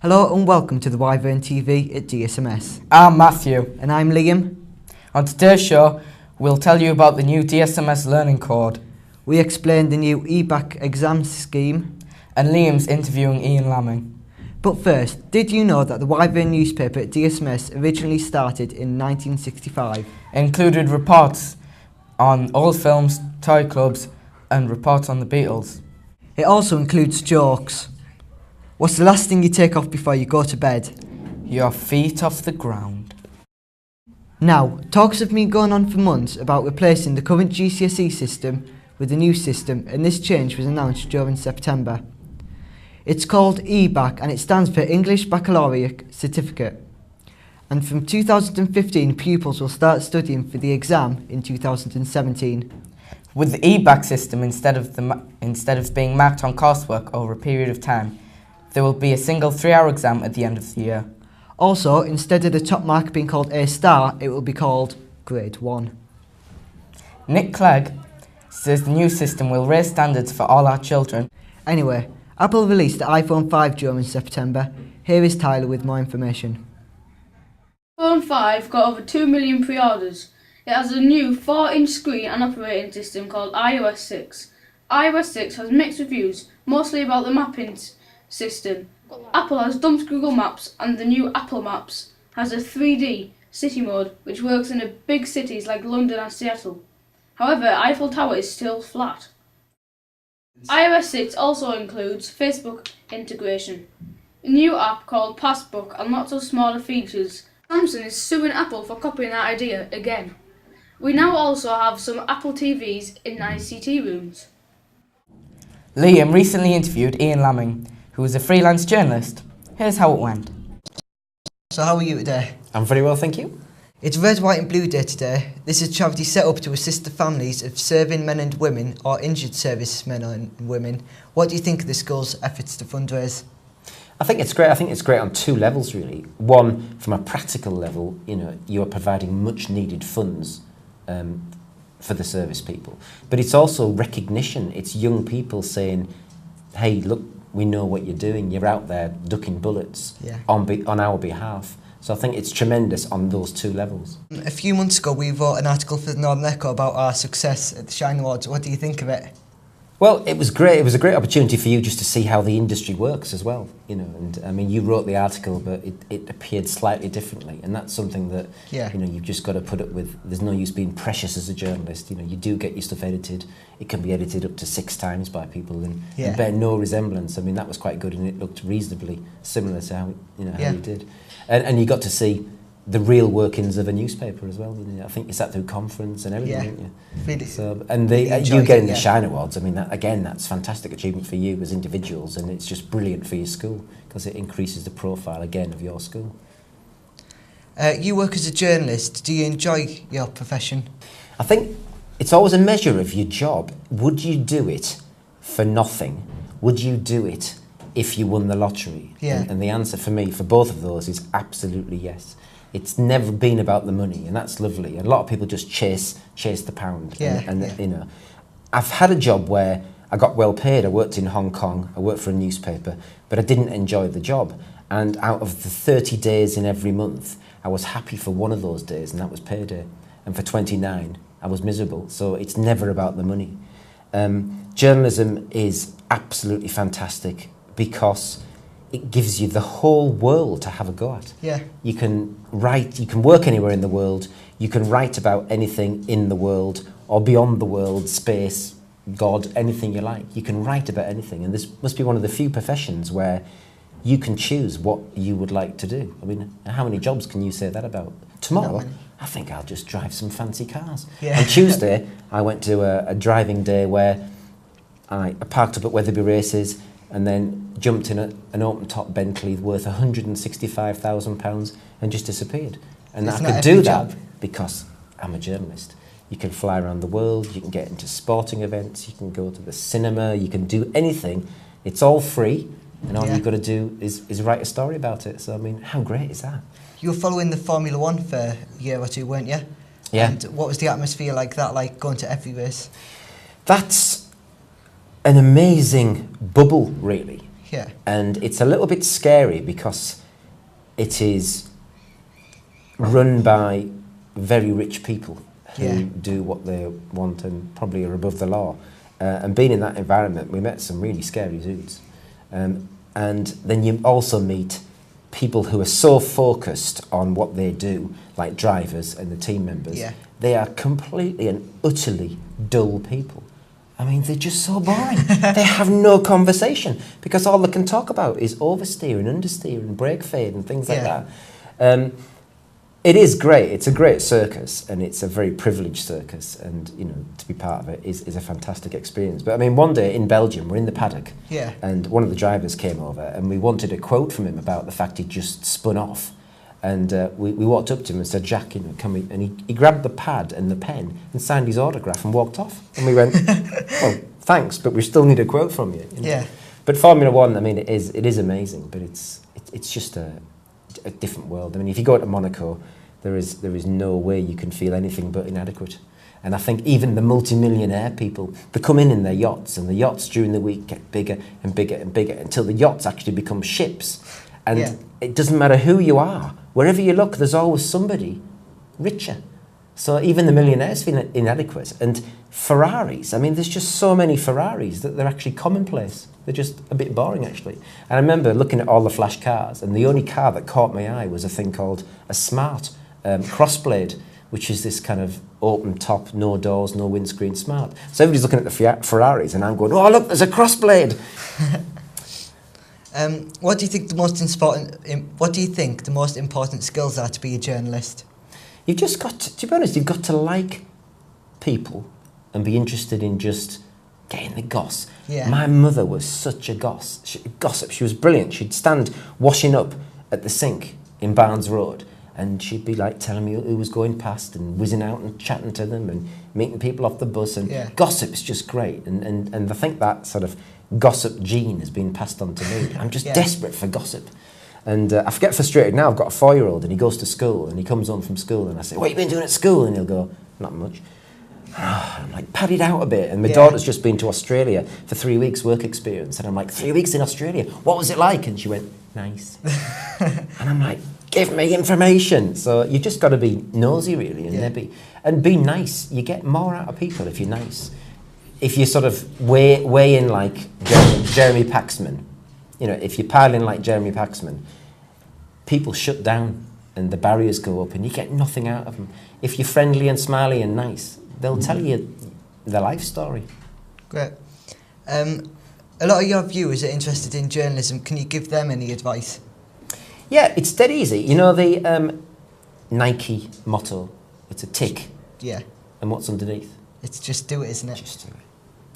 Hello and welcome to the Wyvern TV at DSMS. I'm Matthew. And I'm Liam. On today's show, we'll tell you about the new DSMS learning code. We explain the new EBACC exam scheme. And Liam's interviewing Ian Lamming. But first, did you know that the Wyvern newspaper at DSMS originally started in 1965? Included reports on old films, toy clubs, and reports on the Beatles. It also includes jokes. What's the last thing you take off before you go to bed? Your feet off the ground. Now, talks have been going on for months about replacing the current GCSE system with a new system, and this change was announced during September. It's called EBACC and it stands for English Baccalaureate Certificate. And from 2015, pupils will start studying for the exam in 2017. With the EBACC system, instead of being marked on coursework over a period of time, there will be a single 3-hour exam at the end of the year. Also, instead of the top mark being called A star, it will be called Grade 1. Nick Clegg says the new system will raise standards for all our children. Anyway, Apple released the iPhone 5 during September. Here is Tyler with more information. iPhone 5 got over 2 million pre-orders. It has a new 4-inch screen and operating system called iOS 6. iOS 6 has mixed reviews, mostly about the mapping system. Apple has dumped Google Maps, and the new Apple Maps has a 3D city mode which works in big cities like London and Seattle. However, Eiffel Tower is still flat. iOS 6 also includes Facebook integration, a new app called Passbook, and lots of smaller features. Samsung is suing Apple for copying that idea again. We now also have some Apple TVs in ICT rooms. Liam recently interviewed Ian Lamming, who is a freelance journalist. Here's how it went. So how are you today? I'm very well, thank you. It's Red, White and Blue Day today. This is a charity set up to assist the families of serving men and women or injured servicemen and women. What do you think of the school's efforts to fundraise? I think it's great. I think it's great on two levels, really. One, from a practical level, you are providing much needed funds for the service people. But it's also recognition. It's young people saying, hey, look, we know what you're doing. You're out there ducking bullets on our behalf. So I think it's tremendous on those two levels. A few months ago, we wrote an article for the Northern Echo about our success at the Shine Awards. What do you think of it? Well, it was great. It was a great opportunity for you just to see how the industry works as well. And I mean, you wrote the article, but it appeared slightly differently, and that's something that you've just got to put up with. There's no use being precious as a journalist. You do get your stuff edited. It can be edited up to 6 times by people and bear no resemblance. I mean, that was quite good, and it looked reasonably similar to how you did, and you got to see the real workings of a newspaper as well. I think you sat through conference and everything, didn't you? Really. So, and you getting the Shine Awards, I mean, that's fantastic achievement for you as individuals, and it's just brilliant for your school because it increases the profile again of your school. You work as a journalist. Do you enjoy your profession? I think it's always a measure of your job. Would you do it for nothing? Would you do it if you won the lottery? Yeah. And the answer for me, for both of those, is absolutely yes. It's never been about the money, and that's lovely. And a lot of people just chase the pound. I've had a job where I got well paid. I worked in Hong Kong. I worked for a newspaper, but I didn't enjoy the job. And out of the 30 days in every month, I was happy for one of those days, and that was payday. And for 29, I was miserable. So it's never about the money. Journalism is absolutely fantastic because it gives you the whole world to have a go at. Yeah. You can write, you can work anywhere in the world, you can write about anything in the world or beyond the world, space, God, anything you like. You can write about anything, and this must be one of the few professions where you can choose what you would like to do. I mean, how many jobs can you say that about? Tomorrow, I think I'll just drive some fancy cars. Yeah. On Tuesday, I went to a driving day where I parked up at Wetherby Races and then jumped in an open-top Bentley worth £165,000 and just disappeared. And I could do that because I'm a journalist. You can fly around the world, you can get into sporting events, you can go to the cinema, you can do anything. It's all free, and all you've got to do is write a story about it. So, I mean, how great is that? You were following the Formula One for a year or two, weren't you? Yeah. And what was the atmosphere like that, like going to every race? That's an amazing bubble, really. Yeah. And it's a little bit scary because it is run by very rich people who do what they want and probably are above the law. And being in that environment, we met some really scary zoos. And then you also meet people who are so focused on what they do, like drivers and the team members. Yeah. They are completely and utterly dull people. I mean, they're just so boring. They have no conversation because all they can talk about is oversteer and understeer and brake fade and things like that. It is great. It's a great circus, and it's a very privileged circus, and you know, to be part of it is a fantastic experience. But I mean, one day in Belgium, we're in the paddock, and one of the drivers came over, and we wanted a quote from him about the fact he'd just spun off. And we walked up to him and said, "Jack, you know, can we?" And he grabbed the pad and the pen and signed his autograph and walked off. And we went, "Well, thanks, but we still need a quote from you." You know? Yeah. But Formula One, I mean, it is amazing, but it's just a different world. I mean, if you go to Monaco, there is no way you can feel anything but inadequate. And I think even the multi-millionaire people, they come in their yachts, and the yachts during the week get bigger and bigger and bigger until the yachts actually become ships. And it doesn't matter who you are. Wherever you look, there's always somebody richer. So even the millionaires feel inadequate. And Ferraris, I mean, there's just so many Ferraris that they're actually commonplace. They're just a bit boring, actually. And I remember looking at all the flash cars, and the only car that caught my eye was a thing called a Smart Crossblade, which is this kind of open top, no doors, no windscreen Smart. So everybody's looking at the Ferraris, and I'm going, "Oh, look, there's a Crossblade." What do you think the most important skills are to be a journalist? You've just got to be honest, you've got to like people and be interested in just getting the goss. Yeah. My mother was such a gossip. She was brilliant. She'd stand washing up at the sink in Barnes Road, and she'd be like telling me who was going past and whizzing out and chatting to them and meeting people off the bus. And gossip is just great. And I think that sort of gossip gene has been passed on to me. I'm just desperate for gossip. And I get frustrated now. I've got a 4-year-old and he goes to school and he comes home from school and I say, "What have you been doing at school?" And he'll go, "Not much." I'm like, padded out a bit. And my daughter's just been to Australia for 3 weeks work experience. And I'm like, 3 weeks in Australia? What was it like? And she went, "Nice." And I'm like, give me information. So you just got to be nosy, really, and be nice. You get more out of people if you're nice. If you sort of weigh in like Jeremy Paxman, you know, if you pile in like Jeremy Paxman, people shut down and the barriers go up and you get nothing out of them. If you're friendly and smiley and nice, they'll tell you their life story. Great. A lot of your viewers are interested in journalism. Can you give them any advice? Yeah, it's dead easy. You know the Nike motto? It's a tick. Yeah. And what's underneath? It's just do it, isn't it? Just do it.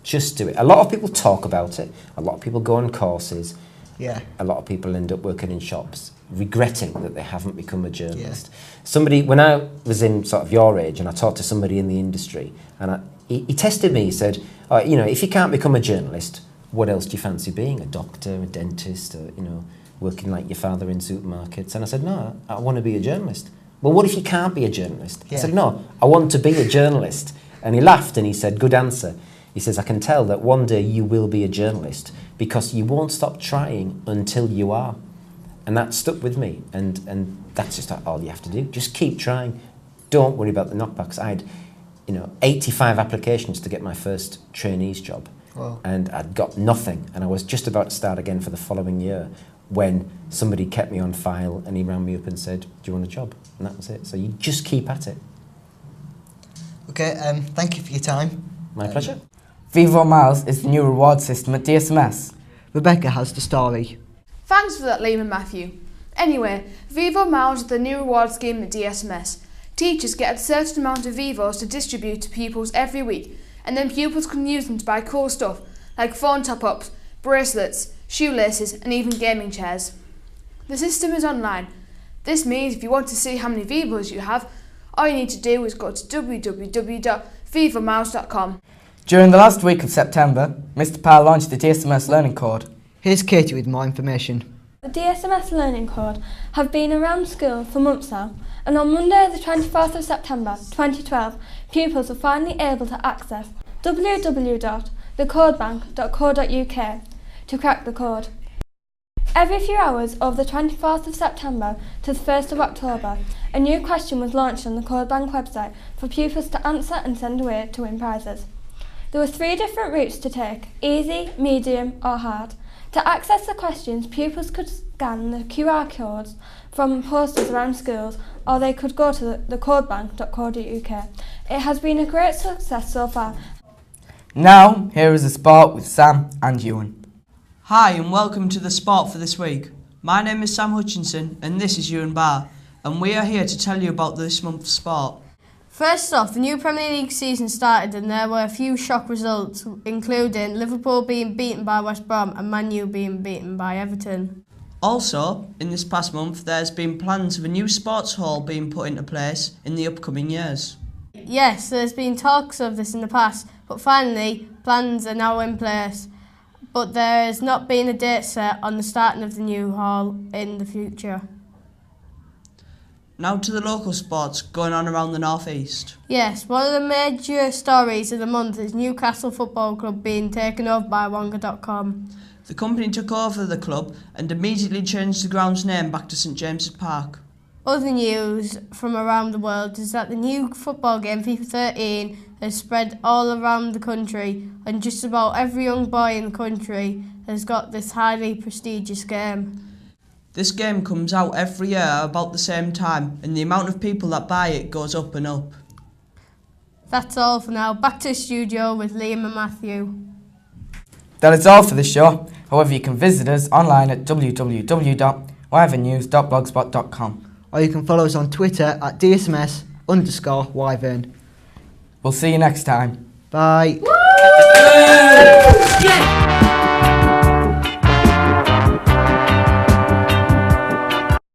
Just do it. A lot of people talk about it. A lot of people go on courses. Yeah. A lot of people end up working in shops, regretting that they haven't become a journalist. Somebody, when I was in sort of your age, and I talked to somebody in the industry, and he tested me. He said, "Oh, you know, if you can't become a journalist, what else do you fancy being? A doctor, a dentist, or, you know, working like your father in supermarkets?" And I said, "No, I want to be a journalist." "Well, what if you can't be a journalist?" I said, "No, I want to be a journalist." And he laughed and he said, "Good answer." He says, "I can tell that one day you will be a journalist because you won't stop trying until you are." And that stuck with me. And that's just all you have to do. Just keep trying. Don't worry about the knockbacks. I had, 85 applications to get my first trainee's job. Wow. And I'd got nothing. And I was just about to start again for the following year when somebody kept me on file and he rang me up and said, "Do you want a job?" And that was it. So you just keep at it. Okay, thank you for your time. My pleasure. Vivo Miles is the new reward system at DSMS. Rebecca has the story. Thanks for that, Liam and Matthew. Anyway, Vivo Miles is the new reward scheme at DSMS. Teachers get a certain amount of Vivos to distribute to pupils every week, and then pupils can use them to buy cool stuff like phone top-ups, bracelets, shoelaces and even gaming chairs. The system is online. This means if you want to see how many Vivos you have, all you need to do is go to www.vivomiles.com. During the last week of September, Mr. Powell launched the DSMS Learning Code. Here's Katie with more information. The DSMS Learning Code have been around school for months now, and on Monday the 24th of September 2012, pupils were finally able to access www.thecodebank.co.uk to crack the code. Every few hours over the 24th of September to the 1st of October, a new question was launched on the Code Bank website for pupils to answer and send away to win prizes. There were 3 different routes to take: easy, medium or hard. To access the questions, pupils could scan the QR codes from posters around schools, or they could go to the codebank.co.uk. It has been a great success so far. Now, here is a sport with Sam and Ewan. Hi and welcome to the sport for this week. My name is Sam Hutchinson and this is Ewan Barr, and we are here to tell you about this month's sport. First off, the new Premier League season started and there were a few shock results, including Liverpool being beaten by West Brom and Man U being beaten by Everton. Also, in this past month, there's been plans of a new sports hall being put into place in the upcoming years. Yes, there's been talks of this in the past, but finally, plans are now in place. But there has not been a date set on the starting of the new hall in the future. Now to the local sports going on around the North East. Yes, one of the major stories of the month is Newcastle Football Club being taken over by Wonga.com. The company took over the club and immediately changed the ground's name back to St James's Park. Other news from around the world is that the new football game, FIFA 13, has spread all around the country, and just about every young boy in the country has got this highly prestigious game. This game comes out every year about the same time, and the amount of people that buy it goes up and up. That's all for now. Back to the studio with Liam and Matthew. That is all for the show. However, you can visit us online at www.wyvernnews.blogspot.com. Or you can follow us on Twitter at DSMS_Wyvern. We'll see you next time. Bye. Yeah.